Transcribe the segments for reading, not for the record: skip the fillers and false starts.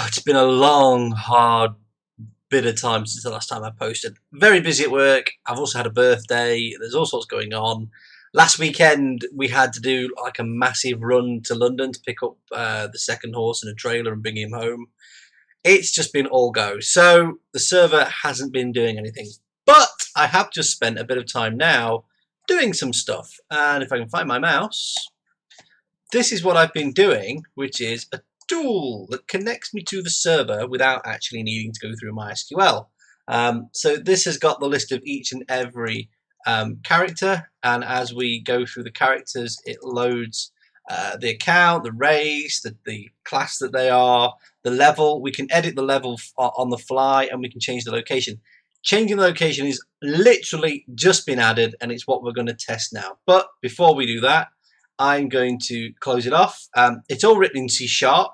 It's been a long, hard bit of time since the last time I posted. Very busy at work. I've also had a birthday. There's all sorts going on. Last weekend we had to do like a massive run to London to pick up the second horse in a trailer and bring him home. It's just been all go. So the server hasn't been doing anything. But I have just spent a bit of time now doing some stuff. And if I can find my mouse, this is what I've been doing, which is a tool that connects me to the server without actually needing to go through MySQL. So this has got the list of each and every character, and as we go through the characters, it loads the account, the race, the class that they are, the level. We can edit the level on the fly, and we can change the location. Changing the location is literally just been added, and it's what we're going to test now. But before we do that, I'm going to close it off. It's all written in C#.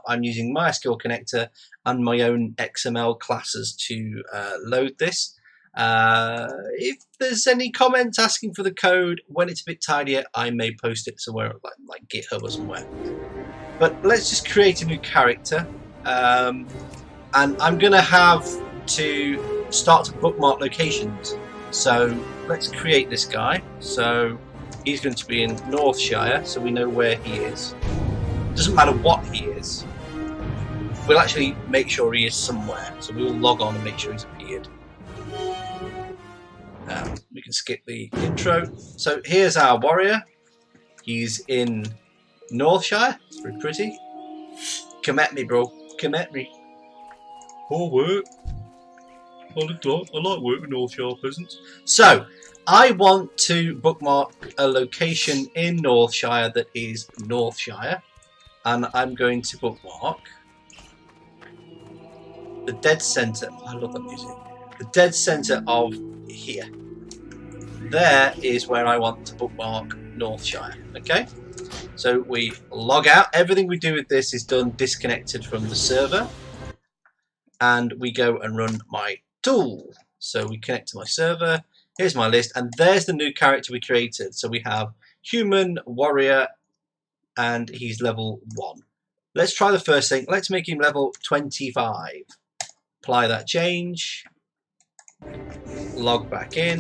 I'm using MySQL connector and my own XML classes to load this. If there's any comments asking for the code, when it's a bit tidier, I may post it somewhere like GitHub or somewhere. But let's just create a new character. And I'm going to have to start to bookmark locations. So let's create this guy. So he's going to be in Northshire, so we know where he is. Doesn't matter what he is. We'll actually make sure he is somewhere. So we'll log on and make sure he's appeared. We can skip the intro. So here's our warrior. He's in Northshire. It's very pretty. Come at me, bro. Come at me. Oh, work. I like working Northshire peasants. So I want to bookmark a location in Northshire that is Northshire, and I'm going to bookmark the dead centre. I love that music. The dead centre of here. There is where I want to bookmark Northshire. Okay, so we log out. Everything we do with this is done disconnected from the server, and we go and run my tool. So we connect to my server. Here's my list, and there's the new character we created. So we have human, warrior, and he's level 1. Let's try the first thing. Let's make him level 25. Apply that change. Log back in.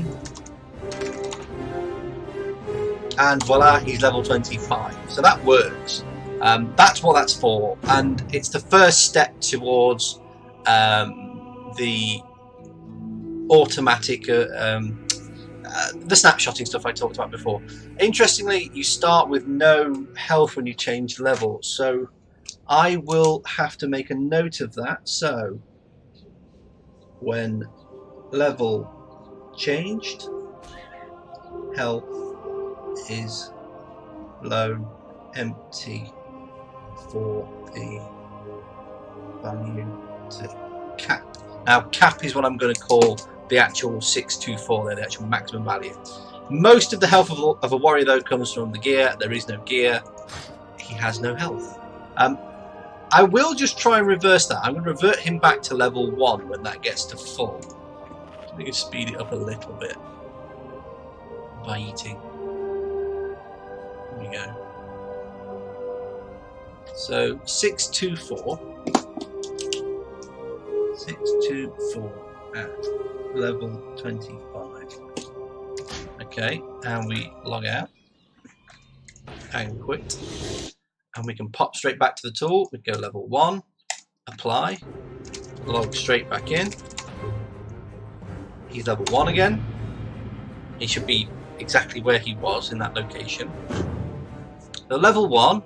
And voila, he's level 25. So that works. That's what that's for. And it's the first step towards the automatic the snapshotting stuff I talked about before. Interestingly, you start with no health when you change level, so I will have to make a note of that. So when level changed, health is low, empty for the value to cap. Now cap is what I'm going to call the actual 624 there, the actual maximum value. Most of the health of a warrior though comes from the gear. There is no gear. He has no health. I will just try and reverse that. I'm going to revert him back to level 1 when that gets to full. So we can speed it up a little bit by eating. There we go. So 624 at level 25. Okay, and we log out and quit, and we can pop straight back to the tool. We go level 1, apply, log straight back in. He's level 1 again. He should be exactly where he was in that location. The level 1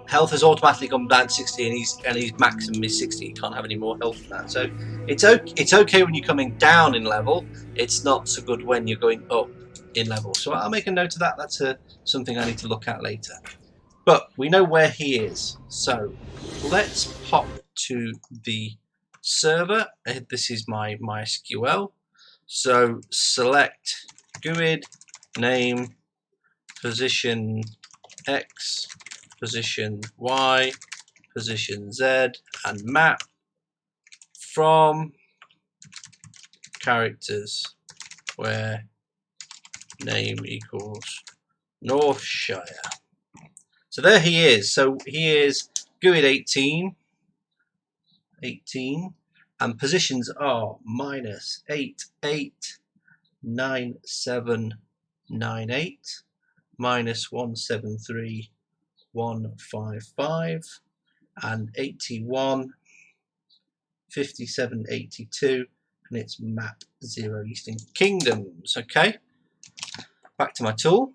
health has automatically gone down to 60, and his maximum is 60. He can't have any more health than that. So it's okay when you're coming down in level. It's not so good when you're going up in level. So I'll make a note of that. That's something I need to look at later. But we know where he is. So let's pop to the server. This is my MySQL. So select GUID, name, position X, position Y, position Z, and map from characters where name equals Northshire. So there he is. So he is GUID 18. 18, and positions are -8, 8, 9, 7, 9, 8, -173, 155, and 81, 57, 82, and it's map 0 Eastern Kingdoms. Okay, back to my tool,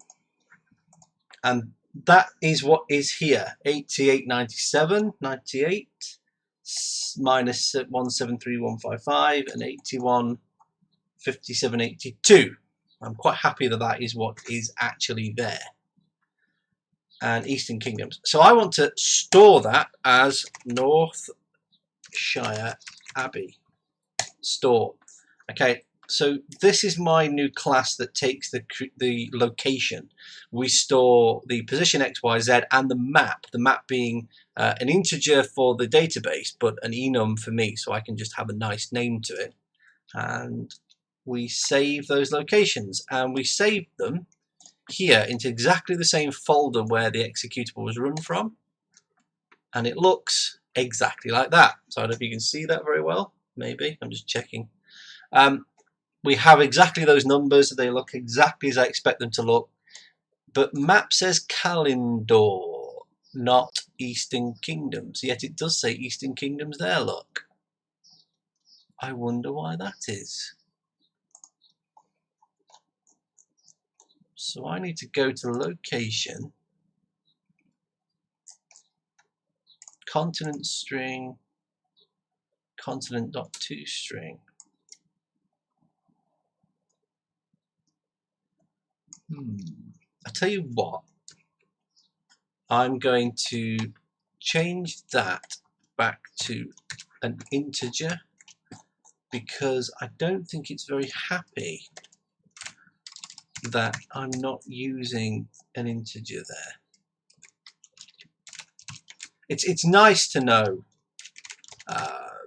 and that is what is here. 88, 97, 98, -173, 155, and 81, 57, 82. I'm quite happy that that is what is actually there. And Eastern Kingdoms. So I want to store that as Northshire Abbey. Store. Okay, so this is my new class that takes the location. We store the position X, Y, Z and the map being an integer for the database, but an enum for me, so I can just have a nice name to it. And we save those locations, and we save them here into exactly the same folder where the executable was run from, and it looks exactly like that. So I don't know if you can see that very well. Maybe I'm just checking. We have exactly those numbers. They look exactly as I expect them to look, but map says Kalindor, not Eastern Kingdoms, yet it does say Eastern Kingdoms there. Look, I wonder why that is. So I need to go to location, continent string, continent.toString. I tell you what, I'm going to change that back to an integer because I don't think it's very happy that I'm not using an integer there. It's nice to know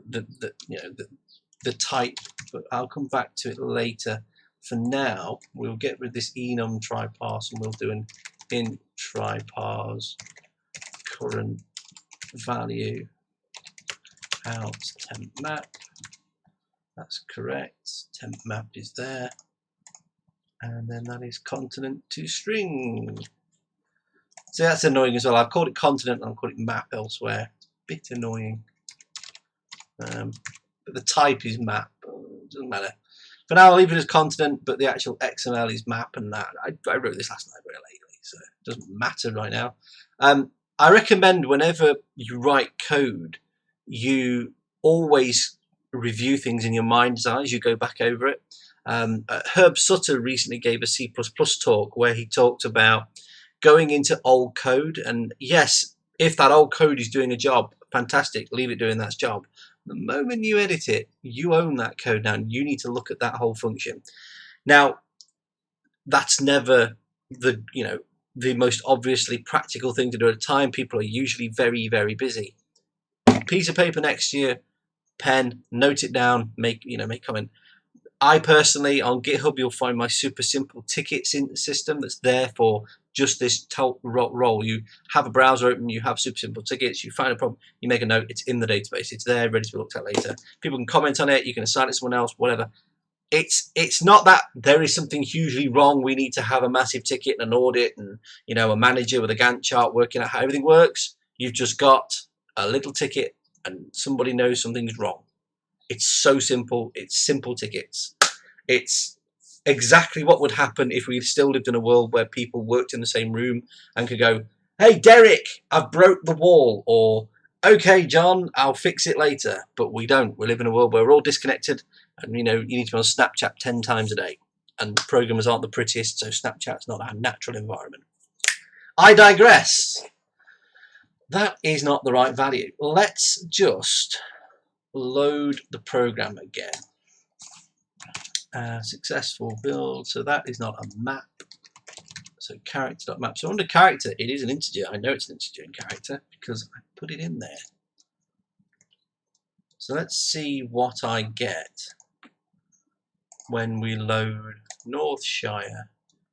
the type, but I'll come back to it later. For now, we'll get rid of this enum try-parse, and we'll do an int try-parse current value out temp map. That's correct. Temp map is there, and then that is continent to string. So that's annoying as well. I've called it continent and I've called it map elsewhere. It's a bit annoying. But the type is map. It doesn't matter. For now, I'll leave it as continent, but the actual XML is map, and that I wrote this last night very lately, so it doesn't matter right now. I recommend whenever you write code, you always review things in your mind's eye as you go back over it. Herb Sutter recently gave a C++ talk where he talked about going into old code, and yes, if that old code is doing a job, fantastic, leave it doing that job. The moment you edit it, you own that code now, and you need to look at that whole function. Now, that's never the most obviously practical thing to do at a time. People are usually very, very busy. Piece of paper next year, pen, note it down, make comment. I personally, on GitHub, you'll find my super simple tickets in the system that's there for just this role. You have a browser open, you have super simple tickets, you find a problem, you make a note, it's in the database, it's there, ready to be looked at later. People can comment on it, you can assign it to someone else, whatever. It's not that there is something hugely wrong. We need to have a massive ticket and an audit and a manager with a Gantt chart working out how everything works. You've just got a little ticket and somebody knows something's wrong. It's so simple. It's simple tickets. It's exactly what would happen if we still lived in a world where people worked in the same room and could go, "Hey, Derek, I've broke the wall," or "Okay, John, I'll fix it later." But we don't. We live in a world where we're all disconnected, and you need to be on Snapchat 10 times a day. And programmers aren't the prettiest, so Snapchat's not our natural environment. I digress. That is not the right value. Let's just load the program again. Successful build. So that is not a map. So character.map. So under character, it is an integer. I know it's an integer in character because I put it in there. So let's see what I get when we load Northshire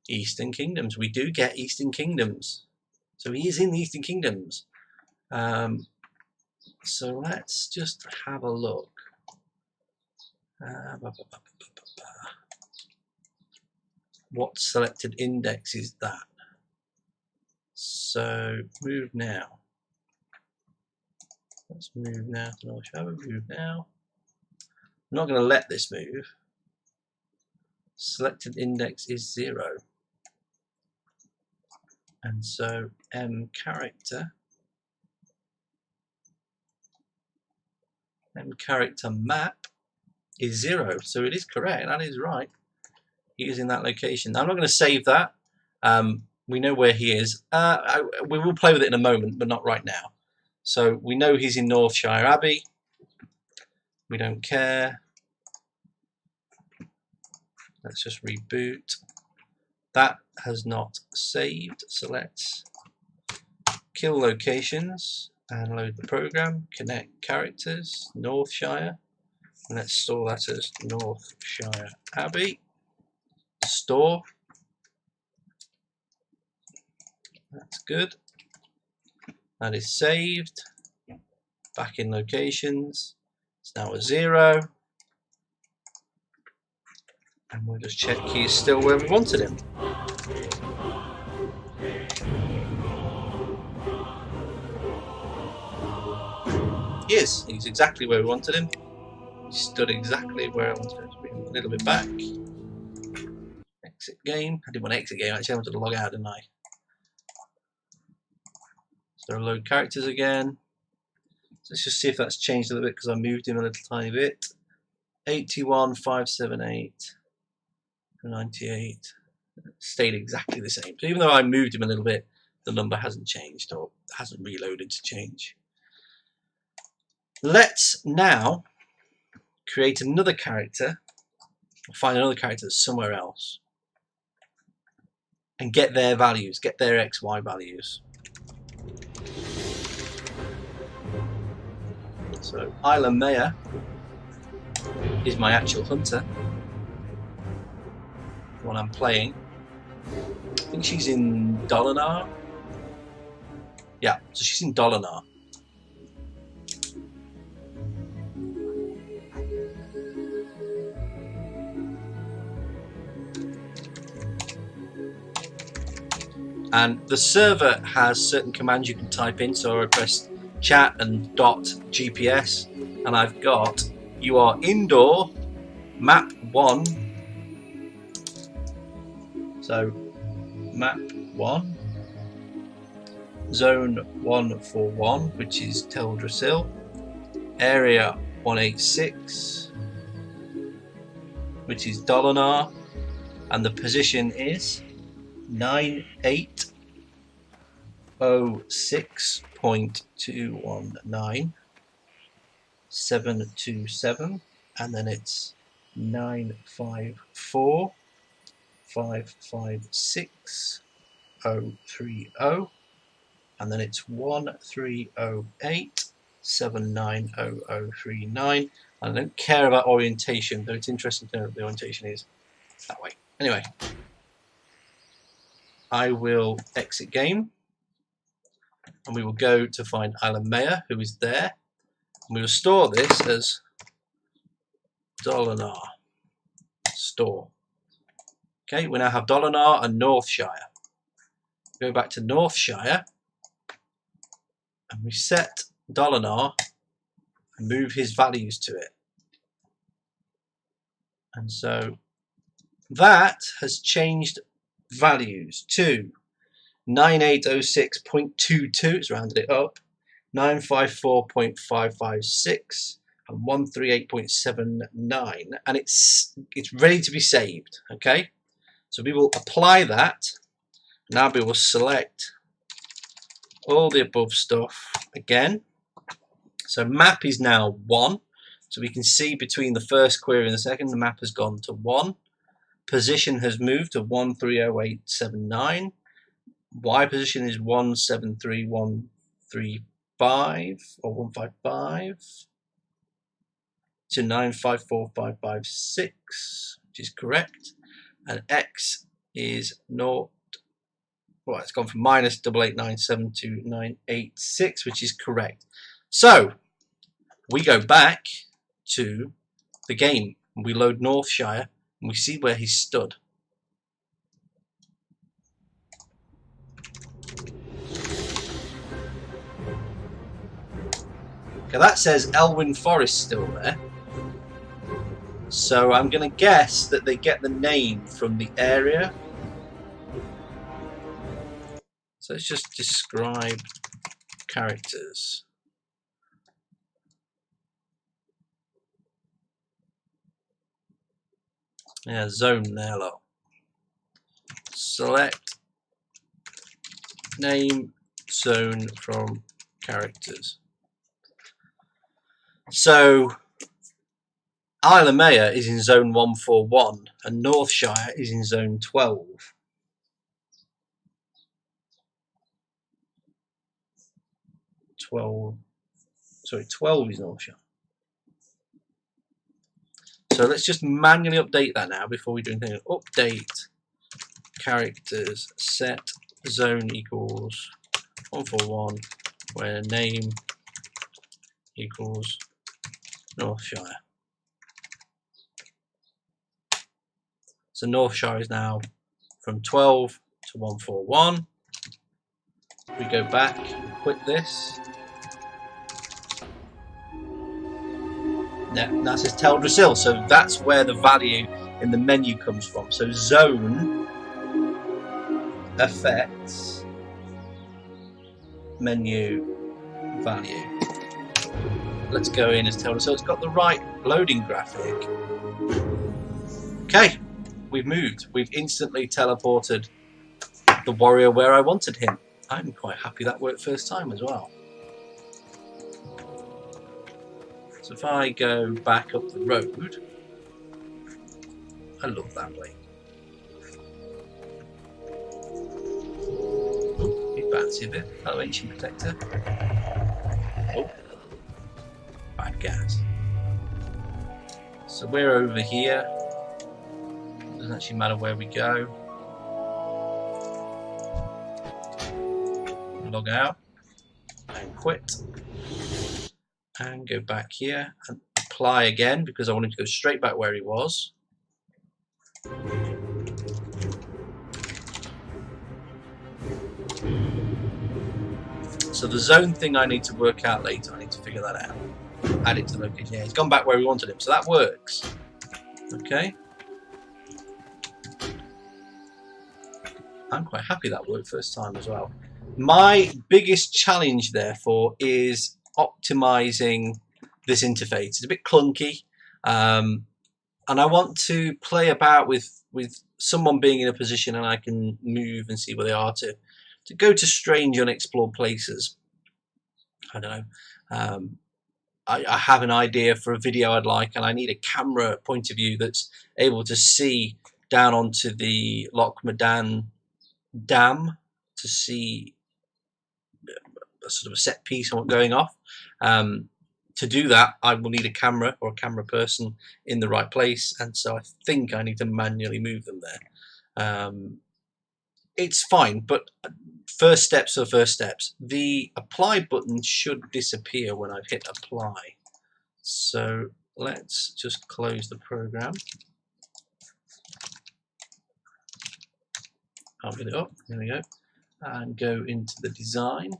Eastern Kingdoms. We do get Eastern Kingdoms. So he is in the Eastern Kingdoms. So let's just have a look. What selected index is that? So move now. Let's move now to North Shore. Move now. I'm not going to let this move. Selected index is 0. And so character map is 0. So it is correct. That is right. He is in that location. I'm not going to save that. We know where he is. We will play with it in a moment, but not right now. So we know he's in Northshire Abbey. We don't care. Let's just reboot. That has not saved. So let's kill locations and load the program. Connect characters, Northshire. And let's store that as Northshire Abbey. Store. That's good. That is saved. Back in locations. It's now a 0. And we'll just check he's still where we wanted him. He is. He's exactly where we wanted him. He stood exactly where I wanted him to be. A little bit back. Exit game. I didn't want to exit game, actually I wanted to log out, didn't I? So load characters again. So let's just see if that's changed a little bit because I moved him a little tiny bit. 81, 578, 98. Stayed exactly the same. So even though I moved him a little bit, the number hasn't changed or hasn't reloaded to change. Let's now create another character, find another character somewhere else, and get their values, get their XY values. So Isla Maya is my actual hunter, the one I'm playing. I think she's in Dolinar. Yeah, so she's in Dolinar. And the server has certain commands you can type in, so I press chat and .gps, and I've got you are indoor map 1. So map 1, zone 141, which is Teldrassil, area 186, which is Dolinar, and the position is 9806.219 727, and then it's 954556030, and then it's 1308790039. I don't care about orientation, though it's interesting to know that the orientation is that way. Anyway, I will exit game, and we will go to find Isla Maya, who is there, and we will store this as Dolinar store. Okay, we now have Dolinar and Northshire. Go back to Northshire, and we set Dolinar and move his values to it. And so that has changed values to 9806.22, it's rounded it up, 954.556, and 138.79, and it's ready to be saved. Okay, so we will apply that. Now we will select all the above stuff again. So map is now 1, so we can see between the first query and the second, the map has gone to 1. Position has moved to 130879. Y position is 173135 or 155 to 954556, which is correct. And X is 0. Well, it's gone from -8897 to 986, which is correct. So We go back to the game. We load Northshire and we see where he stood. Okay, that says Elwyn Forest still there. So I'm going to guess that they get the name from the area. So let's just describe characters. Yeah, zone there, look. Select name zone from characters. So Isle of Mayor is in zone 141 and Northshire is in zone 12. Sorry, 12 is Northshire. So let's just manually update that now before we do anything. Update characters set zone equals 141 where name equals Northshire. So Northshire is now from 12 to 141. We go back and quit this. Yeah, that says Teldrassil, so that's where the value in the menu comes from. So zone affects menu value. Let's go in as Teldrassil. It's got the right loading graphic. Okay, we've moved. We've instantly teleported the warrior where I wanted him. I'm quite happy that worked first time as well. So if I go back up the road, I love that way. Oh, he fancy a bit. Hello, Ancient Protector. Oh, bad gas. So we're over here. Doesn't actually matter where we go. Log out and quit. And go back here and apply again because I wanted to go straight back where he was. So the zone thing I need to work out later. I need to figure that out. Add it to the location. Yeah, he's gone back where we wanted him, so that works. Okay. I'm quite happy that worked first time as well. My biggest challenge, therefore, is optimizing this interface. It's a bit clunky, and I want to play about with someone being in a position and I can move and see where they are to go to strange unexplored places. I don't know. I have an idea for a video I'd like, and I need a camera point of view that's able to see down onto the Loch Madan Dam to see a sort of a set piece on what's going off. To do that, I will need a camera or a camera person in the right place, and so I think I need to manually move them there. It's fine, but first steps are first steps. The apply button should disappear when I've hit apply. So let's just close the program. I'll get it up. There we go. And go into the design.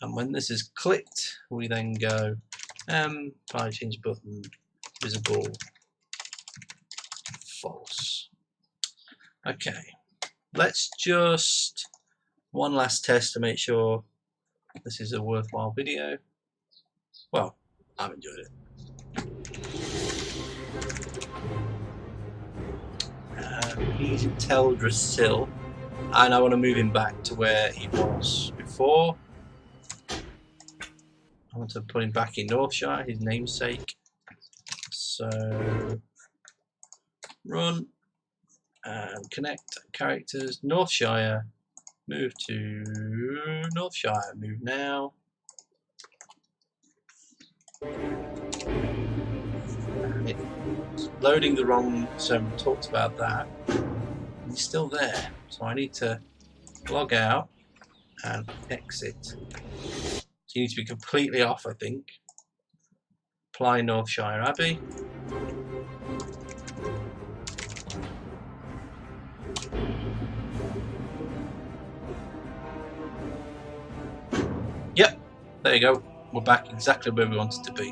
And when this is clicked, we then go apply change button visible false. Okay. Let's just one last test to make sure this is a worthwhile video. Well, I've enjoyed it. He's in Teldrassil, and I want to move him back to where he was before. I want to put him back in Northshire, his namesake. So run and connect characters. Northshire, move to Northshire, move now. And it's loading the wrong, so we talked about that. He's still there, so I need to log out and exit. So you need to be completely off, I think. Apply Northshire Abbey. Yep, there you go. We're back exactly where we wanted to be.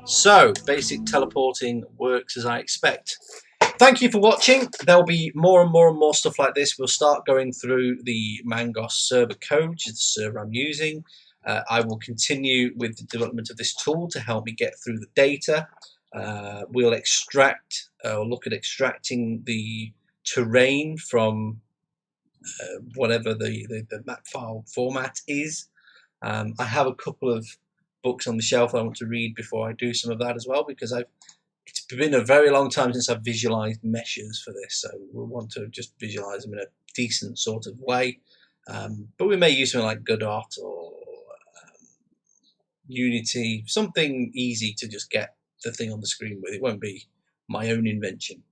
So, basic teleporting works as I expect. Thank you for watching. There'll be more and more stuff like this. We'll start going through the Mangos server code, which is the server I'm using. I will continue with the development of this tool to help me get through the data. We'll extract, or look at extracting the terrain from whatever the map file format is. I have a couple of books on the shelf I want to read before I do some of that as well, because it's been a very long time since I've visualized meshes for this, so we'll want to just visualize them in a decent sort of way. But we may use something like Godot or Unity, something easy to just get the thing on the screen with. It won't be my own invention.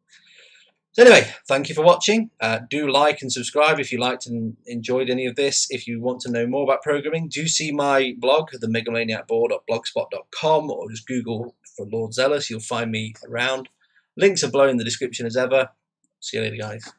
So anyway, thank you for watching. Do like and subscribe if you liked and enjoyed any of this. If you want to know more about programming, do see my blog, the megalomaniacboard.blogspot.com, or just Google for Lord Zealous. You'll find me around. Links are below in the description as ever. See you later, guys.